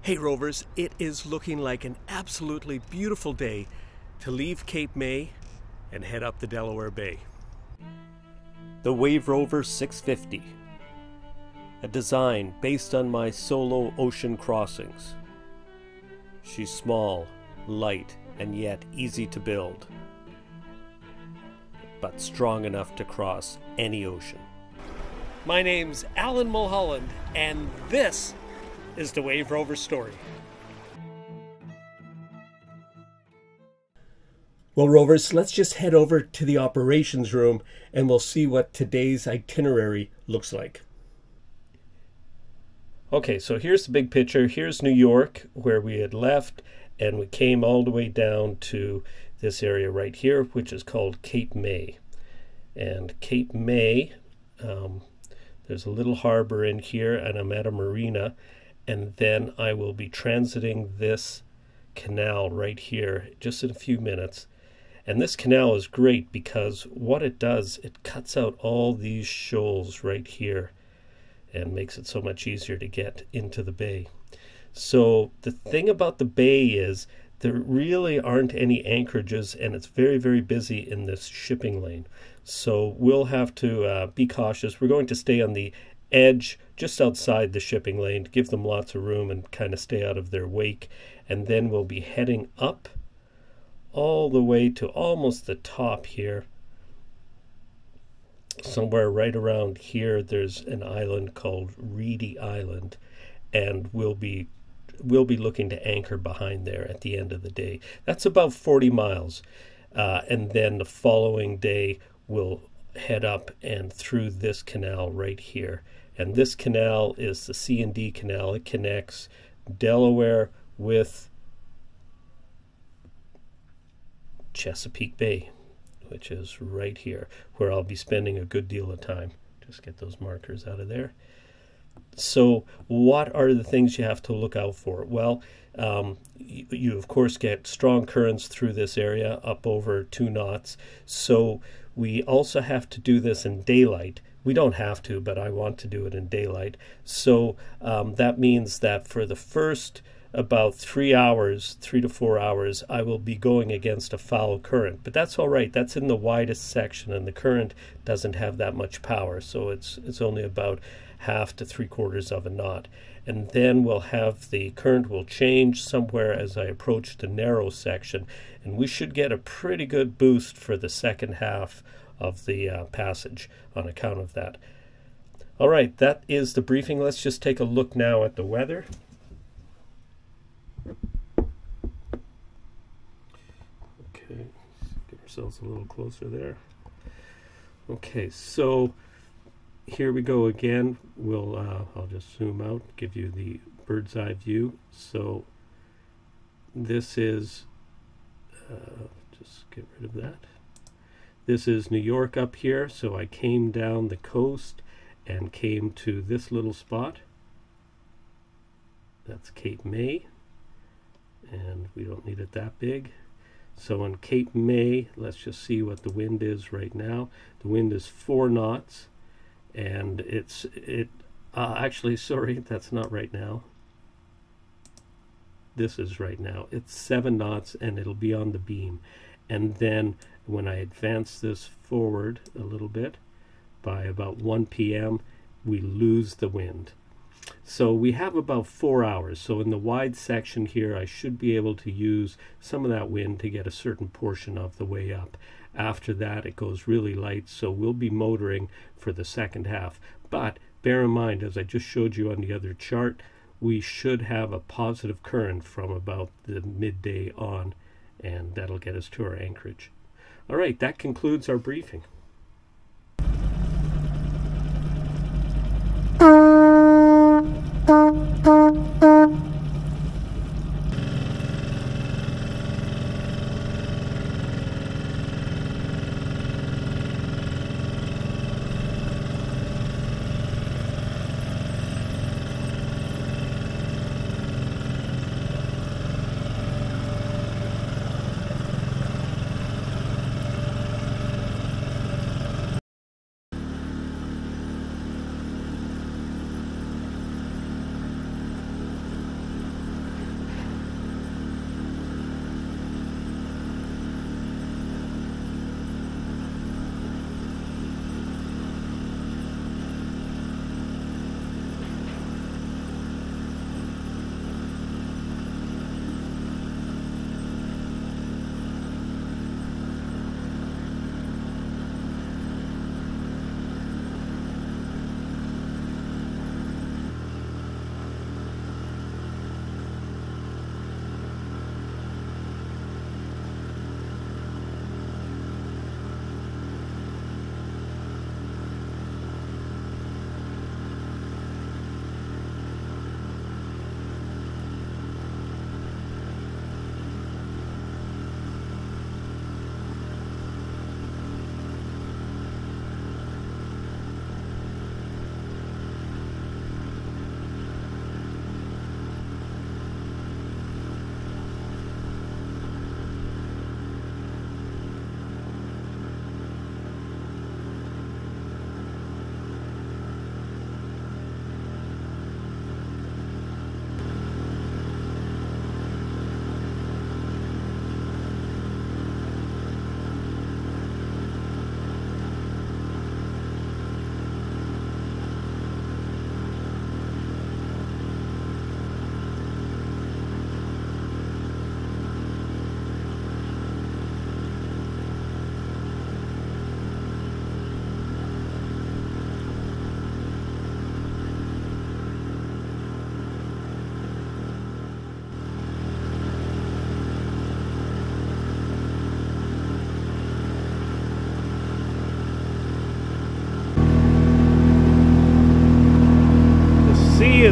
Hey Rovers, it is looking like an absolutely beautiful day to leave Cape May and head up the Delaware Bay. The Wave Rover 650, a design based on my solo ocean crossings. She's small, light, and yet easy to build, but strong enough to cross any ocean. My name's Alan Mulholland, and this is the Wave Rover story. Well, Rovers, let's just head over to the operations room and we'll see what today's itinerary looks like. Okay, so here's the big picture. Here's New York, where we had left, and we came all the way down to this area right here, which is called Cape May. And Cape May, there's a little harbor in here, and I'm at a marina. And then I will be transiting this canal right here just in a few minutes. And this canal is great because what it does, it cuts out all these shoals right here and makes it so much easier to get into the bay. So the thing about the bay is there really aren't any anchorages, and it's very, very busy in this shipping lane. So we'll have to be cautious. We're going to stay on the edge just outside the shipping lane to give them lots of room and kind of stay out of their wake. And then we'll be heading up all the way to almost the top here. Somewhere right around here there's an island called Reedy Island, and we'll be looking to anchor behind there at the end of the day. That's about 40 miles. And then the following day we'll head up and through this canal right here. And this canal is the C&D canal. It connects Delaware with Chesapeake Bay, which is right here, where I'll be spending a good deal of time. Just get those markers out of there. So what are the things you have to look out for? Well, you of course get strong currents through this area, up over 2 knots. So we also have to do this in daylight. We don't have to, but I want to do it in daylight. So that means that for the first about 3 hours, 3 to 4 hours, I will be going against a foul current. But that's all right. That's in the widest section, and the current doesn't have that much power. So it's only about 1/2 to 3/4 of a knot. And then we'll have the current will change somewhere as I approach the narrow section, and we should get a pretty good boost for the second half of the passage on account of that. All right, that is the briefing. Let's just take a look now at the weather. Okay, get ourselves a little closer there. Okay, so here we go again. We'll I'll just zoom out, give you the bird's eye view. So this is just get rid of that. This is New York up here. So I came down the coast and came to this little spot. That's Cape May, and we don't need it that big. So in Cape May, let's just see what the wind is right now. The wind is 4 knots. And actually, sorry, that's not right now. This is right now. It's 7 knots, and it'll be on the beam. And then when I advance this forward a little bit, by about 1 p.m., we lose the wind. So we have about 4 hours. So in the wide section here, I should be able to use some of that wind to get a certain portion of the way up. After that, it goes really light, so we'll be motoring for the second half. But bear in mind, as I just showed you on the other chart, we should have a positive current from about the midday on, and that'll get us to our anchorage. All right, that concludes our briefing.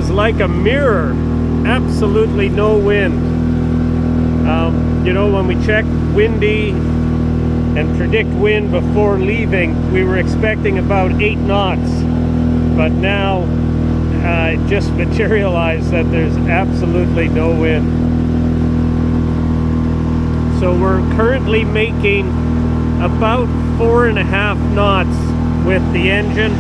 is like a mirror. Absolutely no wind. You know, when we checked windy and predict wind before leaving, we were expecting about 8 knots. But now it just materialized that there's absolutely no wind. So we're currently making about 4.5 knots with the engine.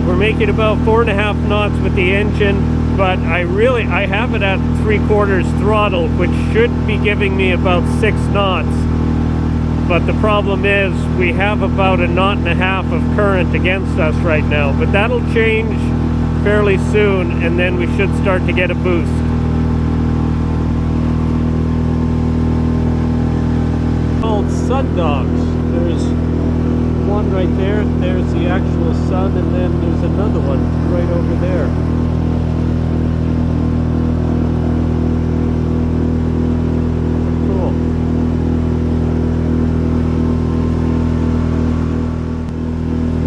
We're making about 4.5 knots with the engine, but I have it at 3/4 throttle, which should be giving me about 6 knots. But the problem is we have about 1.5 knots of current against us right now, but that'll change fairly soon, and then we should start to get a boost. Called sun dogs. There's one right there, there's the actual sun, and then there's another one right over there. Cool.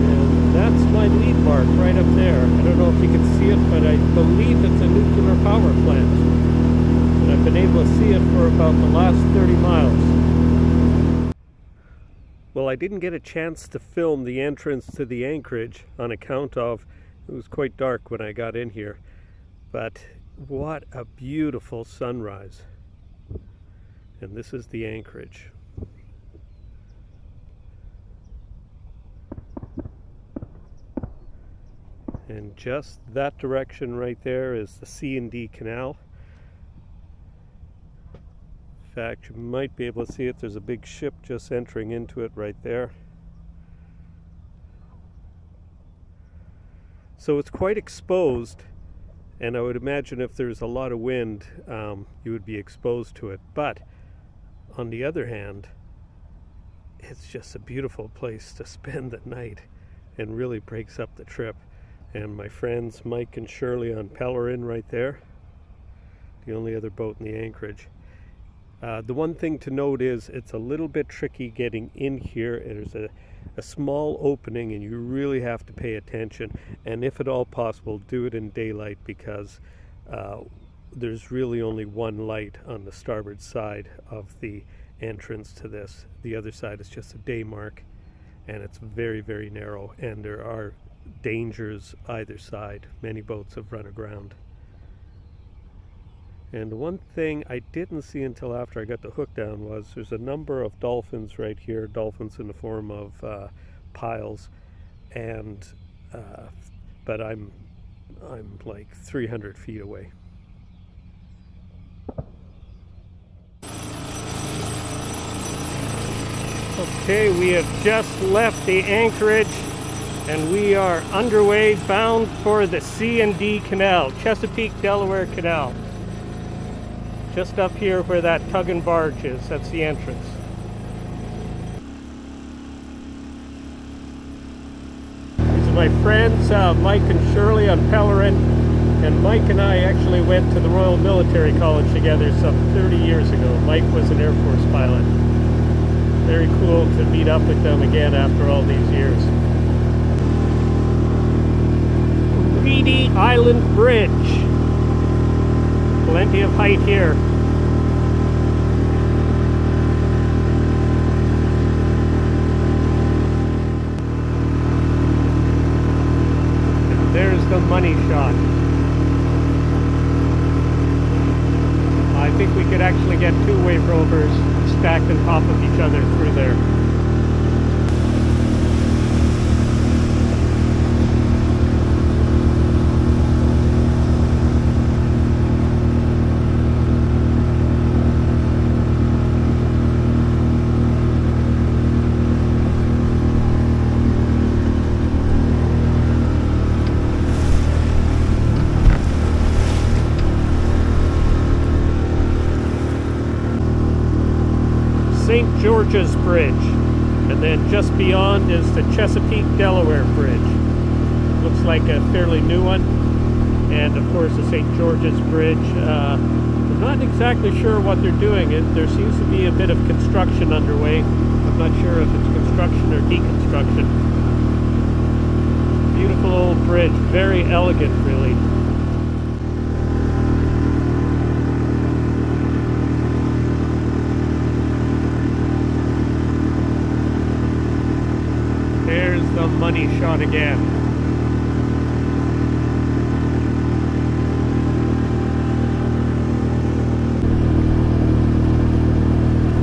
And that's my lead mark right up there. I don't know if you can see it, but I believe it's a nuclear power plant. And I've been able to see it for about the last 30 miles. Well, I didn't get a chance to film the entrance to the anchorage on account of it was quite dark when I got in here, but what a beautiful sunrise. And this is the anchorage. And just that direction right there is the C&D Canal. In fact, you might be able to see it. There's a big ship just entering into it right there. So it's quite exposed, and I would imagine if there's a lot of wind, you would be exposed to it. But on the other hand, it's just a beautiful place to spend the night and really breaks up the trip. And my friends Mike and Shirley on Pellerin right there, the only other boat in the anchorage. The one thing to note is it's a little bit tricky getting in here. There's a small opening and you really have to pay attention, and if at all possible do it in daylight, because there's really only one light on the starboard side of the entrance to this. The other side is just a day mark, and it's very, very narrow, and there are dangers either side. Many boats have run aground. And one thing I didn't see until after I got the hook down was there's a number of dolphins right here, dolphins in the form of piles, and but I'm like 300 feet away. Okay, we have just left the anchorage and we are underway bound for the C&D Canal, Chesapeake Delaware Canal. Just up here where that tug and barge is, that's the entrance. These are my friends, Mike and Shirley on Pellerin, and Mike and I actually went to the Royal Military College together some 30 years ago. Mike was an Air Force pilot. Very cool to meet up with them again after all these years. Reedy Island Bridge. Plenty of height here. And there's the money shot. I think we could actually get two-way rovers stacked on top of each other through there. St. George's Bridge, and then just beyond is the Chesapeake Delaware Bridge. Looks like a fairly new one. and of course the St. George's Bridge. I'm not exactly sure what they're doing. There seems to be a bit of construction underway. I'm not sure if it's construction or deconstruction. Beautiful old bridge, very elegant really. There's the money shot again.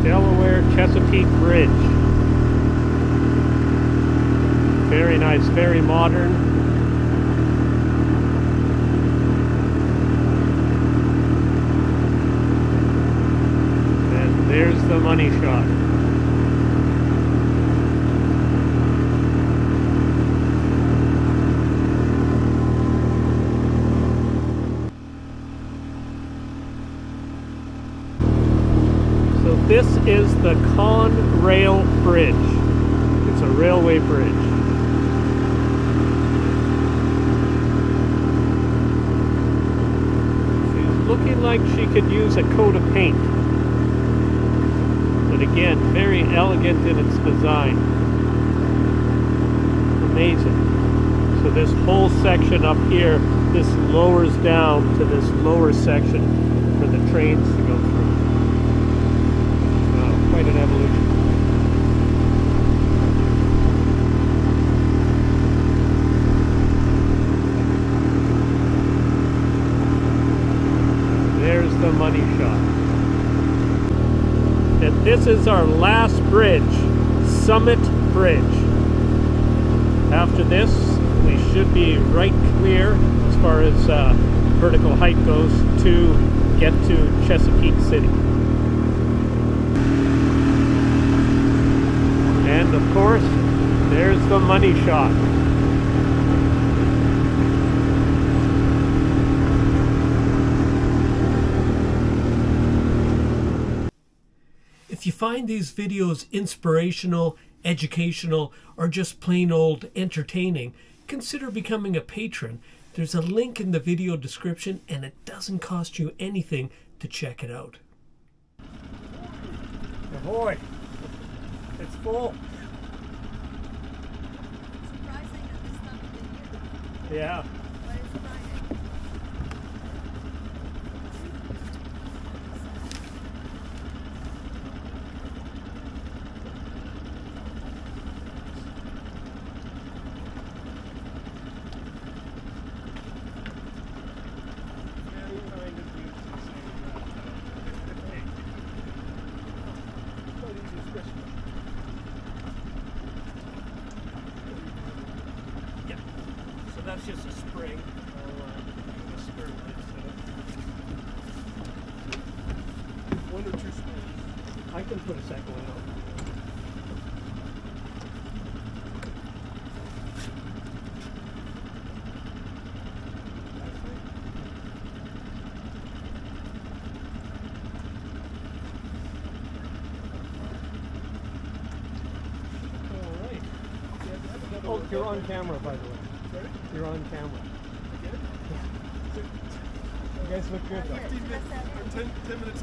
Delaware Chesapeake Bridge. Very nice, very modern. And there's the money shot. This is the Conrail Bridge. It's a railway bridge. She's looking like she could use a coat of paint. But again, very elegant in its design. Amazing. So this whole section up here, this lowers down to this lower section for the trains to go through. Quite an evolution. There's the money shot. And this is our last bridge, Summit Bridge. After this, we should be right clear as far as vertical height goes to get to Chesapeake City. And of course, there's the money shot. If you find these videos inspirational, educational, or just plain old entertaining, consider becoming a patron. There's a link in the video description and it doesn't cost you anything to check it out. Ahoy! It's full. Surprising that this stuff is in here. Yeah. But it's Friday. That's just a spring. A spur light setup. One or two springs. I can put a second one out. All right. Oh, you're on camera, by the way. You're on camera. Again? Yeah. You guys look good though. 10 minutes.